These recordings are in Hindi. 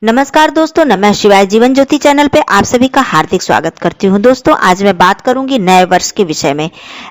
नमस्कार दोस्तों, नमः शिवाय। जीवन ज्योति चैनल पे आप सभी का हार्दिक स्वागत करती हूँ। दोस्तों, आज मैं बात करूंगी नए वर्ष के विषय में।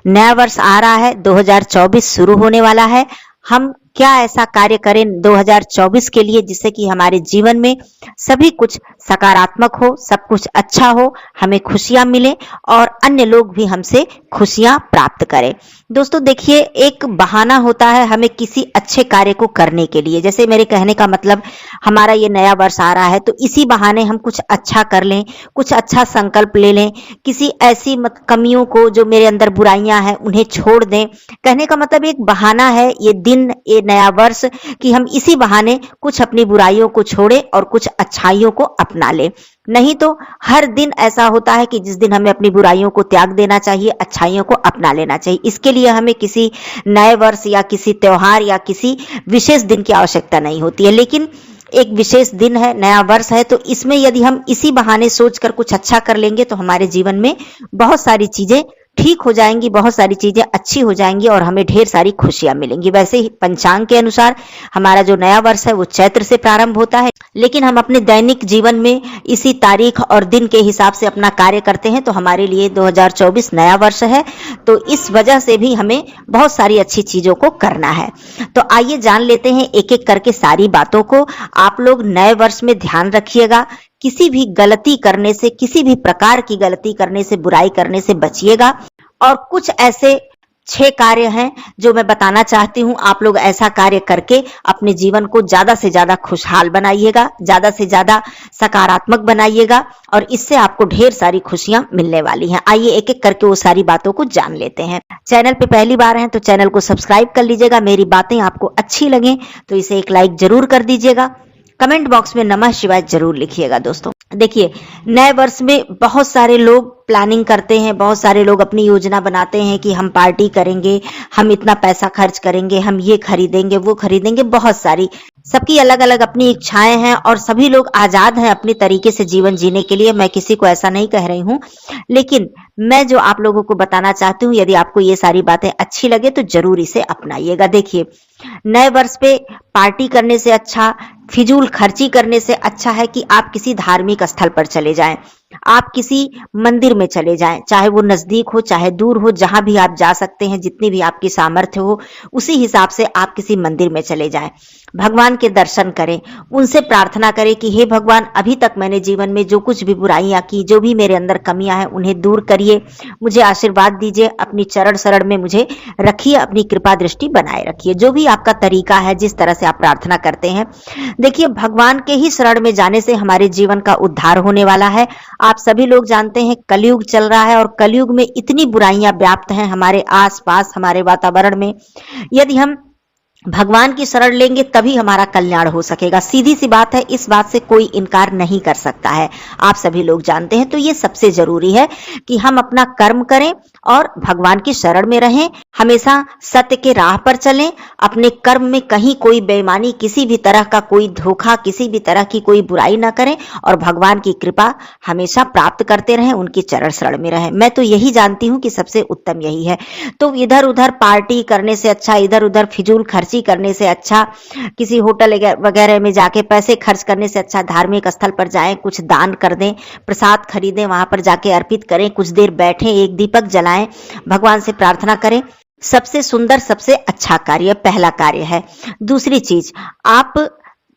नया वर्ष आ रहा है, 2024 शुरू होने वाला है। हम क्या ऐसा कार्य करें 2024 के लिए जिससे कि हमारे जीवन में सभी कुछ सकारात्मक हो, सब कुछ अच्छा हो, हमें खुशियां मिले और अन्य लोग भी हमसे खुशियां प्राप्त करें। दोस्तों देखिए, एक बहाना होता है हमें किसी अच्छे कार्य को करने के लिए। जैसे मेरे कहने का मतलब, हमारा ये नया वर्ष आ रहा है तो इसी बहाने हम कुछ अच्छा कर लें, कुछ अच्छा संकल्प ले लें, किसी ऐसी कमियों को जो मेरे अंदर बुराइयां हैं उन्हें छोड़ दें। कहने का मतलब एक बहाना है ये दिन, ये नया वर्ष, कि हम इसी बहाने कुछ अपनी बुराइयों को छोड़ें और कुछ अच्छाइयों को अपना लें। नहीं तो हर दिन ऐसा होता है कि जिस दिन हमें अपनी बुराइयों को त्याग देना चाहिए, अच्छाइयों को अपना लेना चाहिए। इसके लिए हमें किसी नए वर्ष या किसी त्योहार या किसी विशेष दिन की आवश्यकता नहीं होती है। लेकिन एक विशेष दिन है, नया वर्ष है, तो इसमें यदि हम इसी बहाने सोचकर कुछ अच्छा कर लेंगे तो हमारे जीवन में बहुत सारी चीजें ठीक हो जाएंगी, बहुत सारी चीजें अच्छी हो जाएंगी और हमें ढेर सारी खुशियां मिलेंगी। वैसे ही पंचांग के अनुसार हमारा जो नया वर्ष है वो चैत्र से प्रारंभ होता है, लेकिन हम अपने दैनिक जीवन में इसी तारीख और दिन के हिसाब से अपना कार्य करते हैं, तो हमारे लिए 2024 नया वर्ष है। तो इस वजह से भी हमें बहुत सारी अच्छी चीजों को करना है। तो आइए जान लेते हैं एक एक करके सारी बातों को। आप लोग नए वर्ष में ध्यान रखिएगा, किसी भी गलती करने से, किसी भी प्रकार की गलती करने से, बुराई करने से बचिएगा। और कुछ ऐसे 6 कार्य हैं जो मैं बताना चाहती हूं। आप लोग ऐसा कार्य करके अपने जीवन को ज्यादा से ज्यादा खुशहाल बनाइएगा, ज्यादा से ज्यादा सकारात्मक बनाइएगा और इससे आपको ढेर सारी खुशियां मिलने वाली हैं। आइए एक एक करके वो सारी बातों को जान लेते हैं। चैनल पे पहली बार हैं तो चैनल को सब्सक्राइब कर लीजिएगा। मेरी बातें आपको अच्छी लगे तो इसे एक लाइक जरूर कर दीजिएगा। कमेंट बॉक्स में नमः शिवाय जरूर लिखिएगा। दोस्तों देखिए, नए वर्ष में बहुत सारे लोग प्लानिंग करते हैं, बहुत सारे लोग अपनी योजना बनाते हैं कि हम पार्टी करेंगे, हम इतना पैसा खर्च करेंगे, हम ये खरीदेंगे, वो खरीदेंगे। बहुत सारी, सबकी अलग अलग अपनी इच्छाएं हैं और सभी लोग आजाद हैं अपने तरीके से जीवन जीने के लिए। मैं किसी को ऐसा नहीं कह रही हूं, लेकिन मैं जो आप लोगों को बताना चाहती हूँ, यदि आपको ये सारी बातें अच्छी लगे तो जरूर इसे अपनाइएगा। देखिए, नए वर्ष पे पार्टी करने से अच्छा, फिजूल खर्ची करने से अच्छा है कि आप किसी धार्मिक स्थल पर चले जाएं, आप किसी मंदिर में चले जाएं, चाहे वो नजदीक हो चाहे दूर हो, जहां भी आप जा सकते हैं, जितनी भी आपकी सामर्थ्य हो उसी हिसाब से आप किसी मंदिर में चले जाएं। भगवान के दर्शन करें, उनसे प्रार्थना करें कि हे भगवान, अभी तक मैंने जीवन में जो कुछ भी बुराइयां की, जो भी मेरे अंदर कमियां हैं, उन्हें दूर करिए, मुझे आशीर्वाद दीजिए, अपनी चरण शरण में मुझे रखिए, अपनी कृपा दृष्टि बनाए रखिए। जो भी आपका तरीका है, जिस तरह से आप प्रार्थना करते हैं, देखिए भगवान के ही शरण में जाने से हमारे जीवन का उद्धार होने वाला है। आप सभी लोग जानते हैं कलयुग चल रहा है और कलयुग में इतनी बुराइयां व्याप्त हैं हमारे आसपास, हमारे वातावरण में। यदि हम भगवान की शरण लेंगे तभी हमारा कल्याण हो सकेगा। सीधी सी बात है, इस बात से कोई इनकार नहीं कर सकता है, आप सभी लोग जानते हैं। तो ये सबसे जरूरी है कि हम अपना कर्म करें और भगवान की शरण में रहें, हमेशा सत्य के राह पर चलें, अपने कर्म में कहीं कोई बेईमानी, किसी भी तरह का कोई धोखा, किसी भी तरह की कोई बुराई ना करें और भगवान की कृपा हमेशा प्राप्त करते रहें, उनकी चरण शरण में रहें। मैं तो यही जानती हूं कि सबसे उत्तम यही है। तो इधर उधर पार्टी करने से अच्छा, इधर उधर फिजूल खर्ची करने से अच्छा, किसी होटल वगैरह में जाके पैसे खर्च करने से अच्छा धार्मिक स्थल पर जाएं, कुछ दान कर दें, प्रसाद खरीदें, वहां पर जाके अर्पित करें, कुछ देर बैठें, एक दीपक जलाएं, भगवान से प्रार्थना करें। सबसे सुंदर, सबसे अच्छा कार्य पहला कार्य है। दूसरी चीज, आप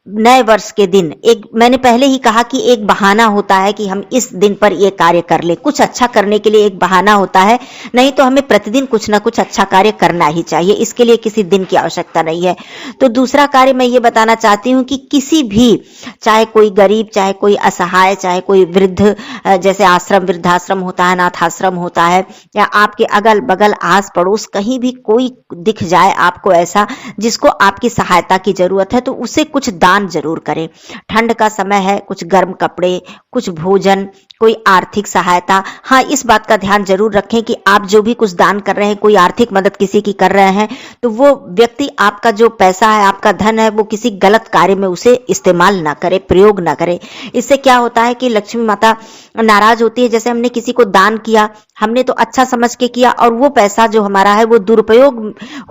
नए वर्ष के दिन, एक मैंने पहले ही कहा कि एक बहाना होता है कि हम इस दिन पर ये कार्य कर ले। कुछ अच्छा करने के लिए एक बहाना होता है, नहीं तो हमें प्रतिदिन कुछ ना कुछ अच्छा कार्य करना ही चाहिए। इसके लिए किसी दिन की आवश्यकता नहीं है। तो दूसरा कार्य मैं ये बताना चाहती हूँ कि किसी भी, चाहे कोई गरीब, चाहे कोई असहाय, चाहे कोई वृद्ध, जैसे आश्रम, वृद्धाश्रम होता है, अनाथाश्रम होता है, या आपके अगल बगल आस पड़ोस कहीं भी कोई दिख जाए आपको ऐसा जिसको आपकी सहायता की जरूरत है, तो उसे कुछ दान जरूर करें। ठंड का समय है, कुछ गर्म कपड़े, कुछ भोजन, कोई आर्थिक सहायता। हाँ, इस बात का ध्यान जरूर रखें कि आप जो भी कुछ दान कर रहे हैं, कोई आर्थिक मदद किसी की कर रहे हैं, तो वो व्यक्ति आपका जो पैसा है, आपका धन है, वो किसी गलत कार्य में उसे इस्तेमाल ना करे, प्रयोग ना करे। इससे क्या होता है कि लक्ष्मी माता नाराज होती है। जैसे हमने किसी को दान किया, हमने तो अच्छा समझ के किया और वो पैसा जो हमारा है वो दुरुपयोग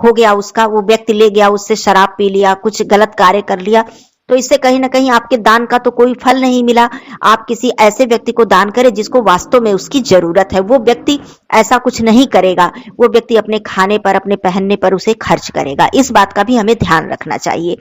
हो गया, उसका वो व्यक्ति ले गया, उससे शराब पी लिया, कुछ गलत कार्य कर लिया, तो इससे कहीं ना कहीं आपके दान का तो कोई फल नहीं मिला। आप किसी ऐसे व्यक्ति को दान करें जिसको वास्तव में उसकी जरूरत है। वो व्यक्ति ऐसा कुछ नहीं करेगा, वो व्यक्ति अपने खाने पर, अपने पहनने पर उसे खर्च करेगा। इस बात का भी हमें ध्यान रखना चाहिए।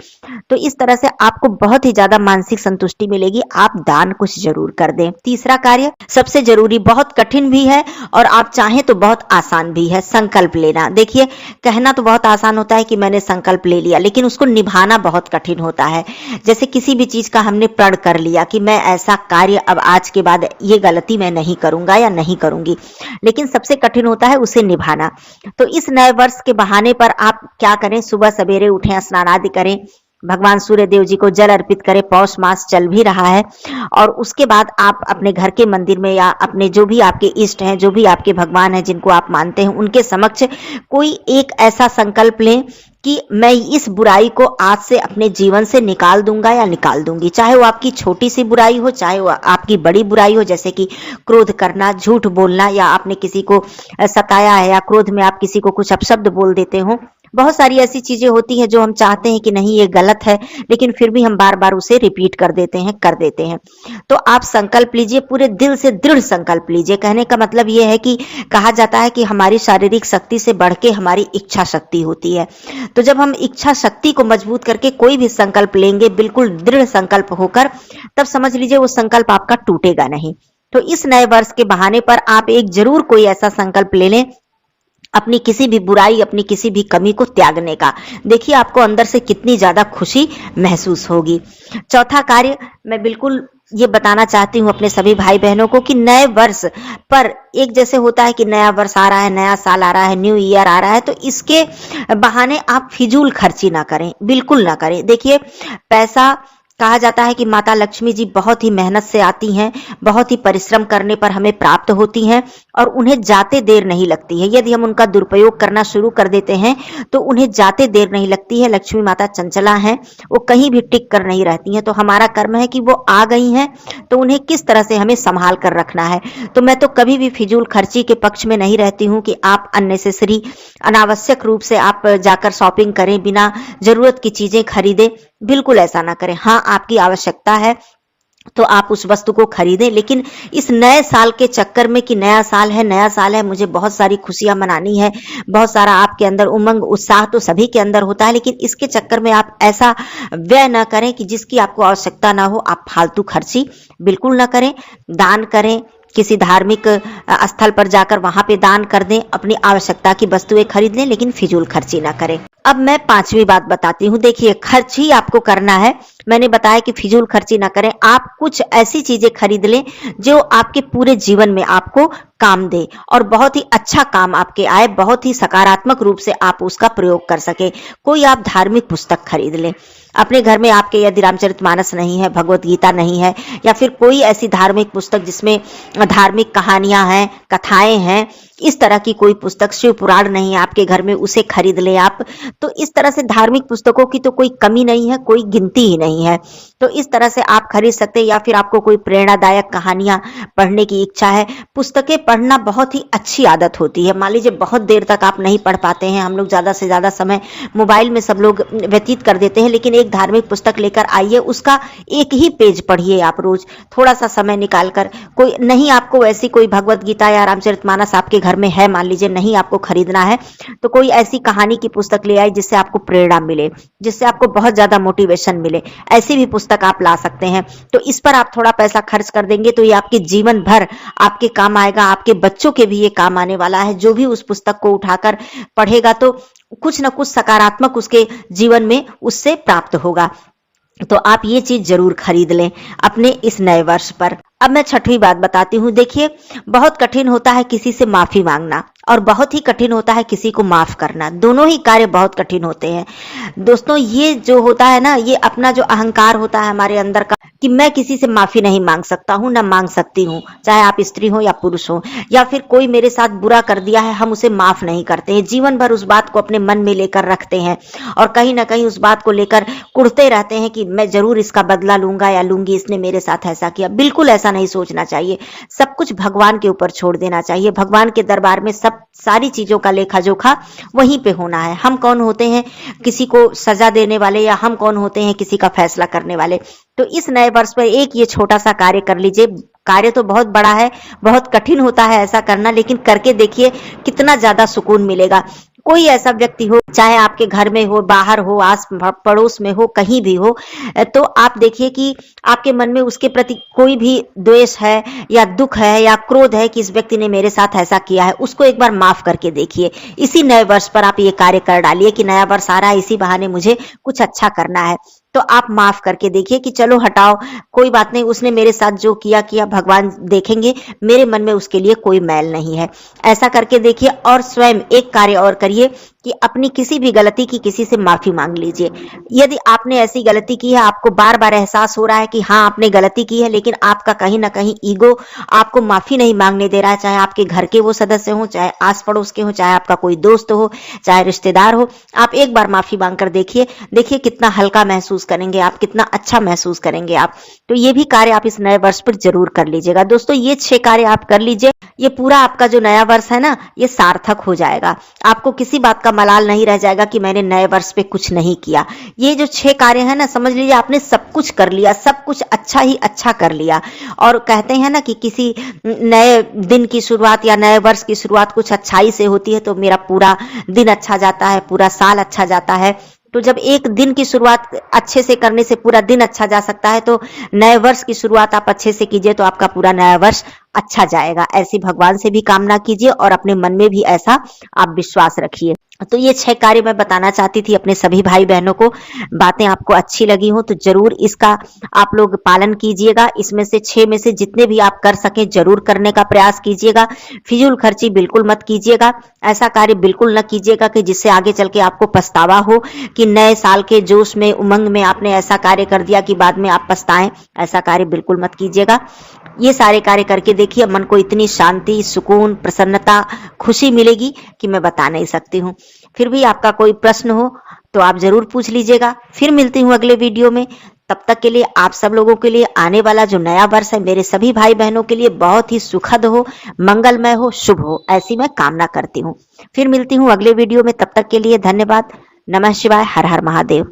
तो इस तरह से आपको बहुत ही ज्यादा मानसिक संतुष्टि मिलेगी। आप दान कुछ जरूर कर दें। तीसरा कार्य सबसे जरूरी, बहुत कठिन भी है और आप चाहें तो बहुत आसान भी है, संकल्प लेना। देखिए, कहना तो बहुत आसान होता है कि मैंने संकल्प ले लिया, लेकिन उसको निभाना बहुत कठिन होता है। जैसे किसी भी चीज का हमने प्रण कर लिया कि मैं ऐसा कार्य अब आज के बाद ये गलती मैं नहीं करूंगा या नहीं करूंगी, लेकिन सबसे कठिन होता है उसे निभाना। तो इस नए वर्ष के बहाने पर आप क्या करें, सुबह सवेरे उठें, स्नान आदि करें, भगवान सूर्य देव जी को जल अर्पित करें। पौष मास चल भी रहा है, और उसके बाद आप अपने घर के मंदिर में या अपने जो भी आपके इष्ट हैं, जो भी आपके भगवान हैं जिनको आप मानते हैं, उनके समक्ष कोई एक ऐसा संकल्प लें कि मैं इस बुराई को आज से अपने जीवन से निकाल दूंगा या निकाल दूंगी। चाहे वो आपकी छोटी सी बुराई हो, चाहे वो आपकी बड़ी बुराई हो, जैसे कि क्रोध करना, झूठ बोलना, या आपने किसी को सताया है या क्रोध में आप किसी को कुछ अपशब्द बोल देते हो। बहुत सारी ऐसी चीजें होती हैं जो हम चाहते हैं कि नहीं ये गलत है, लेकिन फिर भी हम बार बार उसे रिपीट कर देते हैं, कर देते हैं। तो आप संकल्प लीजिए, पूरे दिल से दृढ़ संकल्प लीजिए। कहने का मतलब ये है कि कहा जाता है कि हमारी शारीरिक शक्ति से बढ़ के हमारी इच्छा शक्ति होती है। तो जब हम इच्छा शक्ति को मजबूत करके कोई भी संकल्प लेंगे, बिल्कुल दृढ़ संकल्प होकर, तब समझ लीजिए वो संकल्प आपका टूटेगा नहीं। तो इस नए वर्ष के बहाने पर आप एक जरूर कोई ऐसा संकल्प ले लें, अपनी किसी भी बुराई, अपनी किसी भी कमी को त्यागने का। देखिए आपको अंदर से कितनी ज्यादा खुशी महसूस होगी। चौथा कार्य मैं बिल्कुल ये बताना चाहती हूँ अपने सभी भाई बहनों को कि नए वर्ष पर, एक जैसे होता है कि नया वर्ष आ रहा है, नया साल आ रहा है, न्यू ईयर आ रहा है, तो इसके बहाने आप फिजूल खर्ची ना करें, बिल्कुल ना करें। देखिए, पैसा कहा जाता है कि माता लक्ष्मी जी बहुत ही मेहनत से आती हैं, बहुत ही परिश्रम करने पर हमें प्राप्त होती हैं, और उन्हें जाते देर नहीं लगती है। यदि हम उनका दुरुपयोग करना शुरू कर देते हैं तो उन्हें जाते देर नहीं लगती है। लक्ष्मी माता चंचला हैं, वो कहीं भी टिक कर नहीं रहती हैं। तो हमारा कर्म है कि वो आ गई हैं तो उन्हें किस तरह से हमें संभाल कर रखना है। तो मैं तो कभी भी फिजूल खर्ची के पक्ष में नहीं रहती हूँ कि आप अननेसेसरी, अनावश्यक रूप से आप जाकर शॉपिंग करें, बिना जरूरत की चीजें खरीदें। बिल्कुल ऐसा ना करें। हाँ, आपकी आवश्यकता है तो आप उस वस्तु को खरीदें, लेकिन इस नए साल के चक्कर में कि नया साल है, नया साल है, मुझे बहुत सारी खुशियां मनानी है, बहुत सारा आपके अंदर उमंग उत्साह तो सभी के अंदर होता है, लेकिन इसके चक्कर में आप ऐसा व्यय ना करें कि जिसकी आपको आवश्यकता ना हो। आप फालतू खर्ची बिल्कुल ना करें। दान करें, किसी धार्मिक स्थल पर जाकर वहां पे दान कर दें, अपनी आवश्यकता की वस्तुएं खरीद लें, लेकिन फिजूल खर्ची ना करें। अब मैं पांचवी बात बताती हूँ। देखिए, खर्च ही आपको करना है। मैंने बताया कि फिजूल खर्ची ना करें। आप कुछ ऐसी चीजें खरीद लें जो आपके पूरे जीवन में आपको काम दे और बहुत ही अच्छा काम आपके आए, बहुत ही सकारात्मक रूप से आप उसका प्रयोग कर सके। कोई आप धार्मिक पुस्तक खरीद लें। अपने घर में आपके यदि रामचरितमानस नहीं है, भगवत गीता नहीं है, या फिर कोई ऐसी धार्मिक पुस्तक जिसमें धार्मिक कहानियां हैं, कथाएं हैं, इस तरह की कोई पुस्तक, शिव पुराण नहीं है आपके घर में, उसे खरीद लें आप। तो इस तरह से धार्मिक पुस्तकों की तो कोई कमी नहीं है, कोई गिनती ही नहीं है। तो इस तरह से आप खरीद सकते हैं। या फिर आपको कोई प्रेरणादायक कहानियां पढ़ने की इच्छा है, पुस्तकें पढ़ना बहुत ही अच्छी आदत होती है। मान लीजिए बहुत देर तक आप नहीं पढ़ पाते हैं, हम लोग ज्यादा से ज्यादा समय मोबाइल में सब लोग व्यतीत कर देते हैं, लेकिन एक धार्मिक पुस्तक लेकर आइए, उसका एक ही पेज पढ़िए आप रोज, थोड़ा सा समय निकालकर। कोई नहीं, आपको ऐसी कोई भगवत गीता या रामचरितमानस आपके घर में है, मान लीजिए नहीं आपको खरीदना है, तो कोई ऐसी कहानी की पुस्तक ले आए जिससे आपको प्रेरणा मिले, जिससे आपको बहुत ज्यादा मोटिवेशन मिले। ऐसी भी पुस्तक आप ला सकते हैं। तो इस पर आप थोड़ा पैसा खर्च कर देंगे तो ये आपके जीवन भर आपके काम आएगा, आपके बच्चों के भी ये काम आने वाला है। जो भी उस पुस्तक को उठाकर पढ़ेगा तो कुछ न कुछ सकारात्मक उसके जीवन में उससे प्राप्त होगा। तो आप ये चीज जरूर खरीद लें अपने इस नए वर्ष पर। अब मैं छठवीं बात बताती हूँ। देखिए, बहुत कठिन होता है किसी से माफी मांगना और बहुत ही कठिन होता है किसी को माफ करना। दोनों ही कार्य बहुत कठिन होते हैं दोस्तों। ये जो होता है ना, ये अपना जो अहंकार होता है हमारे अंदर का कि मैं किसी से माफी नहीं मांग सकता हूँ, ना मांग सकती हूँ, चाहे आप स्त्री हो या पुरुष हो, या फिर कोई मेरे साथ बुरा कर दिया है, हम उसे माफ नहीं करते हैं। जीवन भर उस बात को अपने मन में लेकर रखते हैं और कहीं ना कहीं उस बात को लेकर कुढ़ते रहते हैं कि मैं जरूर इसका बदला लूंगा या लूंगी, इसने मेरे साथ ऐसा किया। बिल्कुल ऐसा नहीं सोचना चाहिए। सब कुछ भगवान के ऊपर छोड़ देना चाहिए। भगवान के दरबार में सब सारी चीजों का लेखा जोखा वहीं पे होना है। हम कौन होते हैं किसी को सजा देने वाले, या हम कौन होते हैं किसी का फैसला करने वाले। तो इस नए वर्ष पर एक ये छोटा सा कार्य कर लीजिए। कार्य तो बहुत बड़ा है, बहुत कठिन होता है ऐसा करना, लेकिन करके देखिए कितना ज्यादा सुकून मिलेगा। कोई ऐसा व्यक्ति हो, चाहे आपके घर में हो, बाहर हो, आस पड़ोस में हो, कहीं भी हो, तो आप देखिए कि आपके मन में उसके प्रति कोई भी द्वेष है या दुख है या क्रोध है कि इस व्यक्ति ने मेरे साथ ऐसा किया है, उसको एक बार माफ करके देखिए। इसी नए वर्ष पर आप ये कार्य कर डालिए कि नया वर्ष आ रहा है, इसी बहाने मुझे कुछ अच्छा करना है। तो आप माफ करके देखिए कि चलो हटाओ, कोई बात नहीं, उसने मेरे साथ जो किया किया, भगवान देखेंगे, मेरे मन में उसके लिए कोई मैल नहीं है। ऐसा करके देखिए। और स्वयं एक कार्य और करिए कि अपनी किसी भी गलती की किसी से माफी मांग लीजिए। यदि आपने ऐसी गलती की है, आपको बार बार एहसास हो रहा है कि हाँ आपने गलती की है, लेकिन आपका कहीं ना कहीं ईगो आपको माफी नहीं मांगने दे रहा है, चाहे आपके घर के वो सदस्य हो, चाहे आस पड़ोस के हो, चाहे आपका कोई दोस्त हो, चाहे रिश्तेदार हो, आप एक बार माफी मांग कर देखिए। देखिए कितना हल्का महसूस करेंगे आप, कितना अच्छा महसूस करेंगे आप। तो ये भी कार्य आप इस नए वर्ष पर जरूर कर लीजिएगा दोस्तों। ये 6 कार्य आप कर लीजिए, ये पूरा आपका जो नया वर्ष है ना, ये सार्थक हो जाएगा। आपको किसी बात का मलाल नहीं रह जाएगा कि मैंने नए वर्ष पे कुछ नहीं किया। ये जो 6 कार्य है ना, समझ लीजिए आपने सब कुछ कर लिया, सब कुछ अच्छा ही अच्छा कर लिया। और कहते हैं ना कि किसी नए दिन की शुरुआत या नए वर्ष की शुरुआत कुछ अच्छाई से होती है, तो मेरा पूरा दिन अच्छा जाता है, पूरा साल अच्छा जाता है। तो जब एक दिन की शुरुआत अच्छे से करने से पूरा दिन अच्छा जा सकता है, तो नए वर्ष की शुरुआत आप अच्छे से कीजिए तो आपका पूरा नया वर्ष अच्छा जाएगा। ऐसी भगवान से भी कामना कीजिए और अपने मन में भी ऐसा आप विश्वास रखिए। तो ये 6 कार्य मैं बताना चाहती थी अपने सभी भाई बहनों को। बातें आपको अच्छी लगी हो तो जरूर इसका आप लोग पालन कीजिएगा। इसमें से 6 में से जितने भी आप कर सके जरूर करने का प्रयास कीजिएगा। फिजूल खर्ची बिल्कुल मत कीजिएगा। ऐसा कार्य बिल्कुल न कीजिएगा कि जिससे आगे चल के आपको पछतावा हो कि नए साल के जोश में, उमंग में आपने ऐसा कार्य कर दिया कि बाद में आप पछताएं। ऐसा कार्य बिल्कुल मत कीजिएगा। ये सारे कार्य करके देखिए, मन को इतनी शांति, सुकून, प्रसन्नता, खुशी मिलेगी कि मैं बता नहीं सकती हूँ। फिर भी आपका कोई प्रश्न हो तो आप जरूर पूछ लीजिएगा। फिर मिलती हूँ अगले वीडियो में। तब तक के लिए आप सब लोगों के लिए आने वाला जो नया वर्ष है, मेरे सभी भाई बहनों के लिए बहुत ही सुखद हो, मंगलमय हो, शुभ हो, ऐसी मैं कामना करती हूँ। फिर मिलती हूँ अगले वीडियो में। तब तक के लिए धन्यवाद। नमः शिवाय। हर हर महादेव।